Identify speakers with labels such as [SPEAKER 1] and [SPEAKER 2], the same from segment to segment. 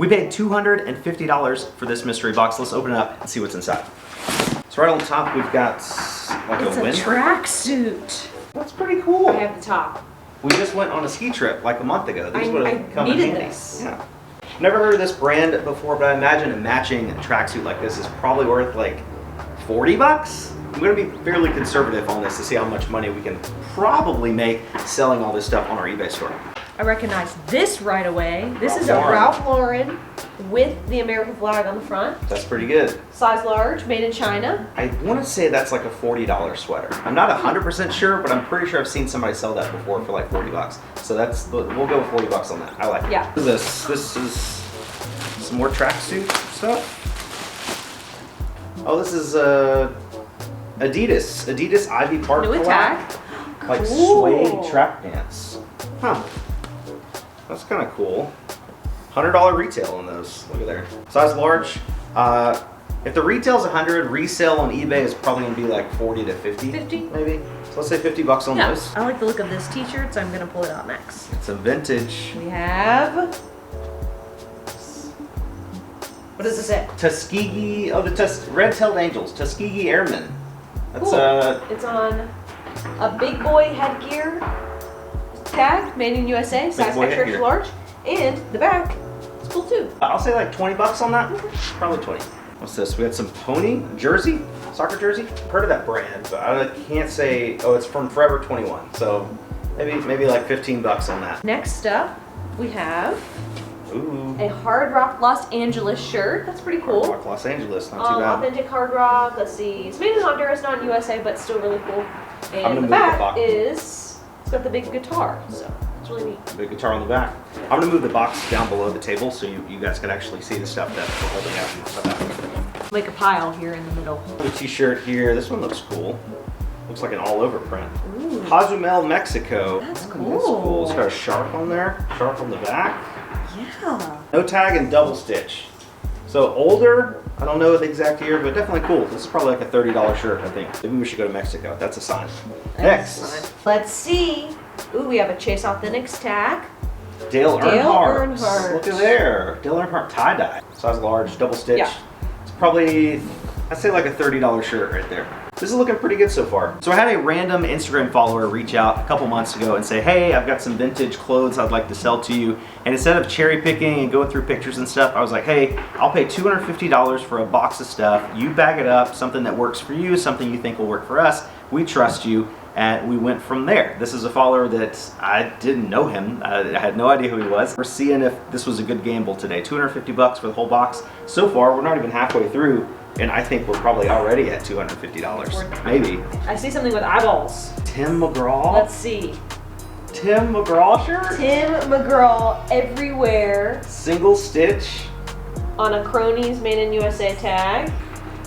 [SPEAKER 1] We paid $250 for this mystery box. Let's open it up and see what's inside. So right on top, we've got like
[SPEAKER 2] It's
[SPEAKER 1] a wind
[SPEAKER 2] tracksuit.
[SPEAKER 1] That's pretty cool.
[SPEAKER 2] I have the top.
[SPEAKER 1] We just went on a ski trip like a month ago. These would have come in
[SPEAKER 2] needed
[SPEAKER 1] handy.
[SPEAKER 2] this.
[SPEAKER 1] Yeah. Never heard of this brand before, but I imagine a matching tracksuit like this is probably worth like 40 bucks. I'm gonna be fairly conservative on this to see how much money we can probably make selling all this stuff on our eBay store.
[SPEAKER 2] I recognize this right away. This is a
[SPEAKER 1] Lauren.
[SPEAKER 2] Ralph Lauren with the American flag on the front.
[SPEAKER 1] That's pretty good.
[SPEAKER 2] Size large, made in China.
[SPEAKER 1] I want to say that's like a $40 sweater. I'm not 100% sure, but I'm pretty sure I've seen somebody sell that before for like 40 bucks. So we'll go with 40 bucks on that. I like it.
[SPEAKER 2] Yeah.
[SPEAKER 1] What is this? This is some more tracksuit stuff. Oh, this is Adidas Ivy Park
[SPEAKER 2] New
[SPEAKER 1] collab.
[SPEAKER 2] attack.
[SPEAKER 1] Like
[SPEAKER 2] Cool.
[SPEAKER 1] suede track pants. Huh. That's kind of cool. $100 retail on those. Look at there. Size large. If the retail's 100, resale on eBay is probably gonna be like 40 to 50.
[SPEAKER 2] 50?
[SPEAKER 1] Maybe. So let's say 50 bucks on those.
[SPEAKER 2] I like the look of this t-shirt, so I'm gonna pull it out next.
[SPEAKER 1] It's a vintage
[SPEAKER 2] We have. What does it say?
[SPEAKER 1] Tuskegee. Oh, the red-tailed angels. Tuskegee Airmen. That's
[SPEAKER 2] Cool. It's on a big boy headgear tag, made in USA, size
[SPEAKER 1] boy
[SPEAKER 2] extra
[SPEAKER 1] headgear.
[SPEAKER 2] large, and the back. It's cool too.
[SPEAKER 1] I'll say like 20 bucks on that. Probably 20. What's this? We had some pony jersey, soccer jersey. Heard of that brand, but I can't say. Oh, it's from Forever 21. So maybe like 15 bucks on that.
[SPEAKER 2] Next up, we have
[SPEAKER 1] Ooh.
[SPEAKER 2] a Hard Rock Los Angeles shirt. That's pretty cool.
[SPEAKER 1] Rock, Los Angeles, not too bad.
[SPEAKER 2] Authentic Hard Rock. Let's see. It's made in Honduras, not in USA, but still really cool.
[SPEAKER 1] gonna
[SPEAKER 2] And the
[SPEAKER 1] move
[SPEAKER 2] back
[SPEAKER 1] the box.
[SPEAKER 2] it's got the big guitar, so it's really neat.
[SPEAKER 1] Big guitar on the back. I'm gonna move the box down below the table so you guys can actually see the stuff that we're holding out.
[SPEAKER 2] Make a pile here in the middle.
[SPEAKER 1] A t-shirt here. This one looks cool. Looks like an all-over print.
[SPEAKER 2] Ooh.
[SPEAKER 1] Cozumel, Mexico.
[SPEAKER 2] That's
[SPEAKER 1] Ooh,
[SPEAKER 2] cool.
[SPEAKER 1] That's cool. It's got a shark on there. Shark on the back.
[SPEAKER 2] Yeah.
[SPEAKER 1] No tag and double stitch. So older, I don't know the exact year, but definitely cool. This is probably like a $30 shirt, I think. Maybe we should go to Mexico. That's a sign. Next,
[SPEAKER 2] Let's see. Ooh, we have a Chase Authentics tag.
[SPEAKER 1] Dale Earnhardt.
[SPEAKER 2] Earnhardt.
[SPEAKER 1] Look at there. Dale Earnhardt tie-dye. Size large, double stitch.
[SPEAKER 2] Yeah.
[SPEAKER 1] It's probably, I'd say like a $30 shirt right there. This is looking pretty good so far. So I had a random Instagram follower reach out a couple months ago and say, hey, I've got some vintage clothes I'd like to sell to you. And instead of cherry picking and going through pictures and stuff, I was like, hey, I'll pay $250 for a box of stuff. You bag it up, something that works for you, something you think will work for us. We trust you. And we went from there. This is a follower that I didn't know him. I had no idea who he was. We're seeing if this was a good gamble today. 250 bucks for the whole box. So far, we're not even halfway through. And I think we're probably already at $250, maybe.
[SPEAKER 2] I see something with eyeballs.
[SPEAKER 1] Tim McGraw?
[SPEAKER 2] Let's see.
[SPEAKER 1] Tim McGraw shirt?
[SPEAKER 2] Tim McGraw everywhere
[SPEAKER 1] Single stitch.
[SPEAKER 2] on a Cronies Made in USA tag.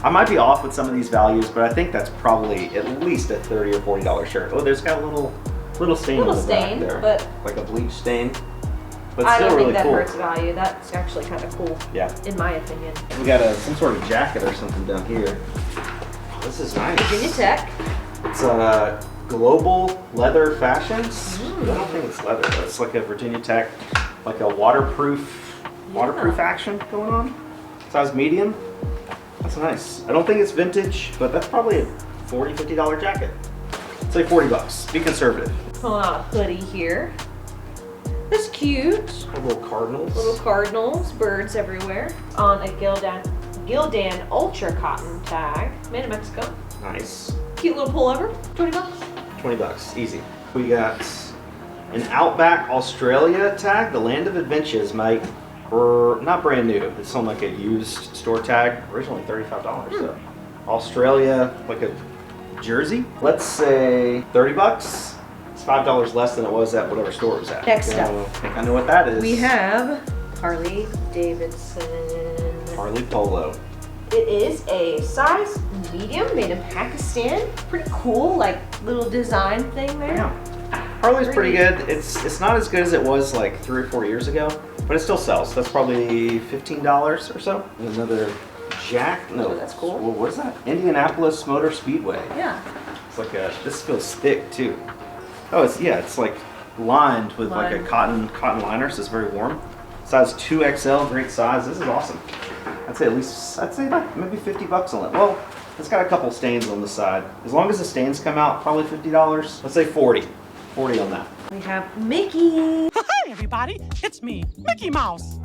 [SPEAKER 1] I might be off with some of these values, but I think that's probably at least a $30 or $40 shirt. Oh, there's got a little stain on the
[SPEAKER 2] stain,
[SPEAKER 1] back there.
[SPEAKER 2] but
[SPEAKER 1] like a bleach stain. But
[SPEAKER 2] I
[SPEAKER 1] still
[SPEAKER 2] don't
[SPEAKER 1] really
[SPEAKER 2] think that
[SPEAKER 1] cool.
[SPEAKER 2] hurts value. That's actually kind of cool,
[SPEAKER 1] Yeah.
[SPEAKER 2] in my opinion.
[SPEAKER 1] We got some sort of jacket or something down here. Oh, this is nice.
[SPEAKER 2] Virginia Tech.
[SPEAKER 1] It's global leather fashions. I don't think it's leather, but it's like a Virginia Tech, like a waterproof action going on. Size medium. That's nice. I don't think it's vintage, but that's probably a $40, $50 jacket. Say 40 bucks. Be conservative.
[SPEAKER 2] Pulling out a hoodie here. That's cute.
[SPEAKER 1] Little cardinals.
[SPEAKER 2] Little cardinals, birds everywhere. On a Gildan Ultra Cotton tag. Made in Mexico.
[SPEAKER 1] Nice.
[SPEAKER 2] Cute little pullover. 20 bucks.
[SPEAKER 1] 20 bucks, easy. We got an Outback Australia tag, the Land of Adventures, mate. Not brand new. It's on like a used store tag. Originally $35. So Australia, like a jersey. Let's say 30 bucks. It's $5 less than it was at whatever store it was at.
[SPEAKER 2] Next
[SPEAKER 1] So,
[SPEAKER 2] up.
[SPEAKER 1] I think I know what that is.
[SPEAKER 2] We have Harley Davidson.
[SPEAKER 1] Harley Polo.
[SPEAKER 2] It is a size medium made in Pakistan. Pretty cool, like little design thing there.
[SPEAKER 1] Yeah. Harley's pretty good. It's not as good as it was like 3 or 4 years ago, but it still sells. That's probably $15 or so. Another Jack. No,
[SPEAKER 2] Oh, that's cool.
[SPEAKER 1] Well, what is that? Indianapolis Motor Speedway.
[SPEAKER 2] Yeah.
[SPEAKER 1] It's like this feels thick too. Oh, it's like lined with like a cotton liner, so it's very warm. Size Size 2XL, great size. This is awesome. I'd say like maybe 50 bucks on it. Well, it's got a couple stains on the side. As long as the stains come out, probably $50. Let's say 40. 40 on that.
[SPEAKER 2] We have Mickey.
[SPEAKER 3] Hi, everybody. It's me, Mickey Mouse.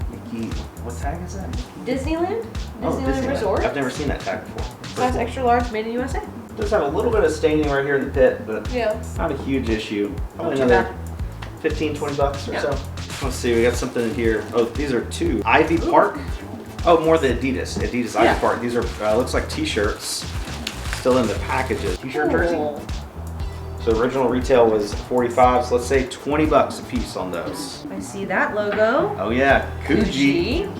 [SPEAKER 1] Mickey, what tag is that?
[SPEAKER 2] Disneyland?
[SPEAKER 1] Oh,
[SPEAKER 2] Disneyland Resort.
[SPEAKER 1] I've never seen that tag before.
[SPEAKER 2] Size extra large, made in USA.
[SPEAKER 1] Does have a little bit of staining right here in the pit, but
[SPEAKER 2] Yeah.
[SPEAKER 1] not a huge issue. Probably
[SPEAKER 2] Not too
[SPEAKER 1] another 15, 20 bucks or
[SPEAKER 2] Yeah.
[SPEAKER 1] so. Let's see, we got something in here. Oh, these are two. Ivy Park. Oh, more the Adidas. Adidas
[SPEAKER 2] Yeah.
[SPEAKER 1] Ivy Park. These are, looks like t-shirts. Still in the packages. T-shirt jersey.
[SPEAKER 2] Cool.
[SPEAKER 1] So original retail was 45, so let's say 20 bucks a piece on those.
[SPEAKER 2] I see that logo.
[SPEAKER 1] Oh yeah, Coogee.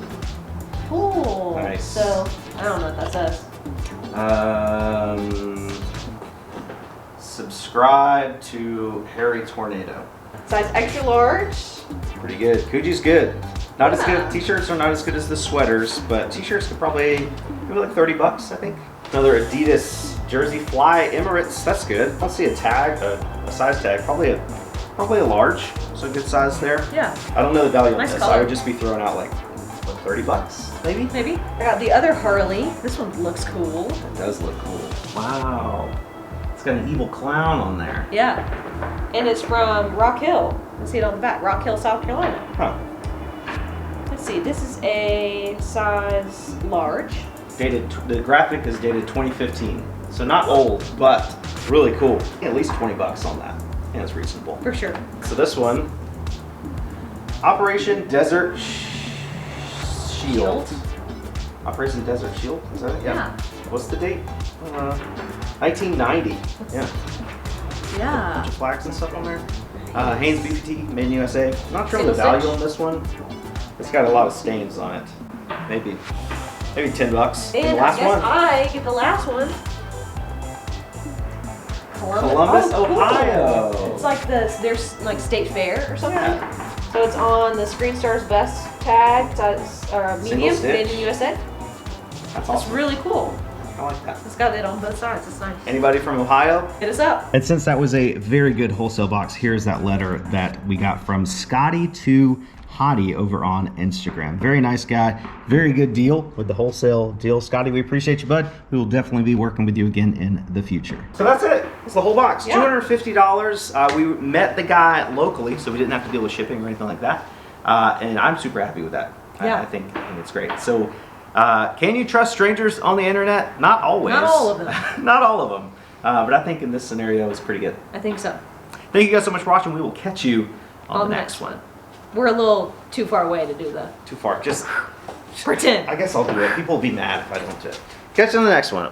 [SPEAKER 2] Cool.
[SPEAKER 1] Nice.
[SPEAKER 2] So, I don't know what that says.
[SPEAKER 1] Subscribe to Hairytornado.
[SPEAKER 2] Size extra large.
[SPEAKER 1] Pretty good. Coogee's good. Not as
[SPEAKER 2] Yeah.
[SPEAKER 1] good. T-shirts are not as good as the sweaters, but t-shirts could probably maybe like 30 bucks, I think. Another Adidas jersey, Fly Emirates. That's good. I don't see a tag, a size tag. Probably a large. So a good size there.
[SPEAKER 2] Yeah.
[SPEAKER 1] I don't know the value on
[SPEAKER 2] Nice
[SPEAKER 1] this.
[SPEAKER 2] color.
[SPEAKER 1] I would just be throwing out like what, 30 bucks, maybe.
[SPEAKER 2] Maybe. I got the other Harley. This one looks cool.
[SPEAKER 1] It does look cool. Wow. It's got an evil clown on there.
[SPEAKER 2] Yeah. And it's from Rock Hill. You see it on the back. Rock Hill, South Carolina.
[SPEAKER 1] Huh.
[SPEAKER 2] Let's see. This is a size large.
[SPEAKER 1] Dated. The graphic is dated 2015, so not old, but really cool. Yeah, at least 20 bucks on that. Yeah, it's reasonable.
[SPEAKER 2] For sure.
[SPEAKER 1] So this one, Operation Desert Shield. Operation Desert Shield. Is that it?
[SPEAKER 2] Yeah.
[SPEAKER 1] What's the date? 1990. Yeah.
[SPEAKER 2] Yeah.
[SPEAKER 1] Bunch of flags and stuff on there. Hanes BPT, made in USA. Not sure on the
[SPEAKER 2] Single
[SPEAKER 1] value
[SPEAKER 2] stitch.
[SPEAKER 1] on this one. It's got a lot of stains on it. Maybe 10 bucks.
[SPEAKER 2] And
[SPEAKER 1] the last
[SPEAKER 2] I guess
[SPEAKER 1] one.
[SPEAKER 2] I get the last one.
[SPEAKER 1] Columbus,
[SPEAKER 2] Oh, cool.
[SPEAKER 1] Ohio.
[SPEAKER 2] It's like there's like state fair or something.
[SPEAKER 1] Yeah.
[SPEAKER 2] So it's on the Screen Stars Best tag, size medium,
[SPEAKER 1] Single
[SPEAKER 2] made
[SPEAKER 1] stitch.
[SPEAKER 2] in USA.
[SPEAKER 1] That's
[SPEAKER 2] That's
[SPEAKER 1] awesome.
[SPEAKER 2] really cool.
[SPEAKER 1] I like that.
[SPEAKER 2] It's got it on both sides. It's nice.
[SPEAKER 1] Anybody from Ohio?
[SPEAKER 2] Hit us up.
[SPEAKER 1] And since that was a very good wholesale box, here's that letter that we got from Scotty to Hottie over on Instagram. Very nice guy. Very good deal with the wholesale deal. Scotty, we appreciate you, bud. We will definitely be working with you again in the future. So that's it. That's the whole box.
[SPEAKER 2] Yeah.
[SPEAKER 1] $250. We met the guy locally, so we didn't have to deal with shipping or anything like that. And I'm super happy with that.
[SPEAKER 2] Yeah.
[SPEAKER 1] I think it's great. So can you trust strangers on the internet? Not always.
[SPEAKER 2] Not all of them.
[SPEAKER 1] Not all of them. But I think in this scenario, it's pretty good.
[SPEAKER 2] I think so.
[SPEAKER 1] Thank you guys so much for watching. We will catch you on the next one.
[SPEAKER 2] We're a little too far away to do the
[SPEAKER 1] Too far. Just
[SPEAKER 2] pretend.
[SPEAKER 1] I guess I'll do it. People will be mad if I don't do it. Catch you on the next one.